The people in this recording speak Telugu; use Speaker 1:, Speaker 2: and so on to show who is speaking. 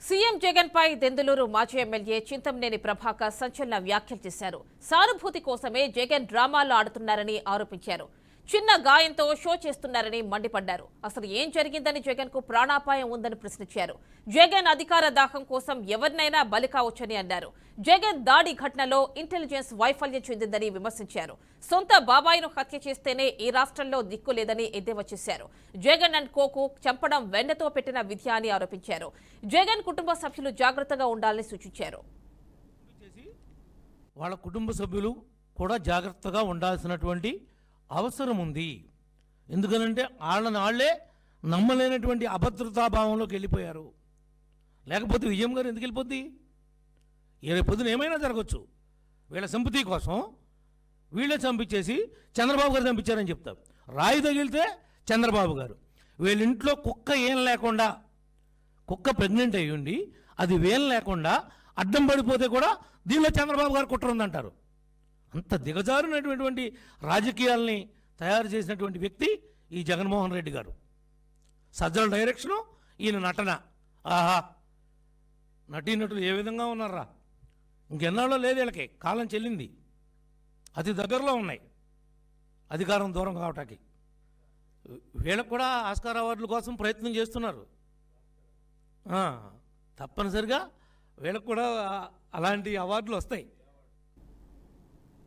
Speaker 1: సీఎం జగన్ పై దెందులూరు మాజీ ఎమ్మెల్యే చింతమనేని ప్రభాకర్ సంచలన వ్యాఖ్యలు చేశారు. సానుభూతి కోసమే జగన్ డ్రామాలు ఆడుతున్నారని ఆరోపించారు. చిన్న గాయంతో షో చేస్తున్నారని మండిపడ్డారు. అసలు ఏం జరిగిందని జగన్ కు ప్రాణాపాయం ఉందని ప్రశ్నించారు. జగన్ అధికార దాహం కోసం ఎవరినైనా బలి కావచ్చని అన్నారు. జగన్ దాడి ఘటనలో ఇంటెలిజెన్స్ వైఫల్యం చెందిందని విమర్శించారు. సొంత బాబాయిను హత్య చేస్తేనే ఈ రాష్ట్రంలో దిక్కు లేదని ఎద్దేవా చేశారు. జగన్ అండ్ కోకు చంపడం వెన్నతో పెట్టిన విద్య అని ఆరోపించారు. జగన్ కుటుంబ సభ్యులు జాగ్రత్తగా ఉండాలని సూచించారు.
Speaker 2: వాళ్ళ కుటుంబ సభ్యులు కూడా జాగ్రత్తగా ఉండాల్సినటువంటి అవసరం ఉంది. ఎందుకనంటే వాళ్ళే నమ్మలేనటువంటి అభద్రతాభావంలోకి వెళ్ళిపోయారు. లేకపోతే విజయం గారు ఎందుకు వెళ్ళిపోద్ది? ఏ పొద్దున ఏమైనా జరగచ్చు. వీళ్ళ సింపతి కోసం వీళ్ళే చంపించేసి చంద్రబాబు గారు చంపించారని చెప్తారు. రాయి తగిలితే చంద్రబాబు గారు, వీళ్ళ ఇంట్లో కుక్క ఏం లేకుండా, కుక్క ప్రెగ్నెంట్ అయ్యి ఉండి అది వేం లేకుండా అడ్డం పడిపోతే కూడా దీనిలో చంద్రబాబు గారు కుట్ర ఉందంటారు. అంత దిగజారునటువంటి రాజకీయాల్ని తయారు చేసినటువంటి వ్యక్తి ఈ జగన్మోహన్ రెడ్డి గారు. సజ్జల డైరెక్షను, ఈయన నటన. ఆహా, నటీనటులు ఏ విధంగా ఉన్నారా! ఇంకెన్నాళ్ళో లేదు, వీళ్ళకి కాలం చెల్లింది. అతి దగ్గరలో ఉన్నాయి అధికారం దూరం కావటానికి. వీళ్ళకు కూడా ఆస్కార్ అవార్డుల కోసం ప్రయత్నం చేస్తున్నారు. తప్పనిసరిగా వీళ్ళకు కూడా అలాంటి అవార్డులు వస్తాయి.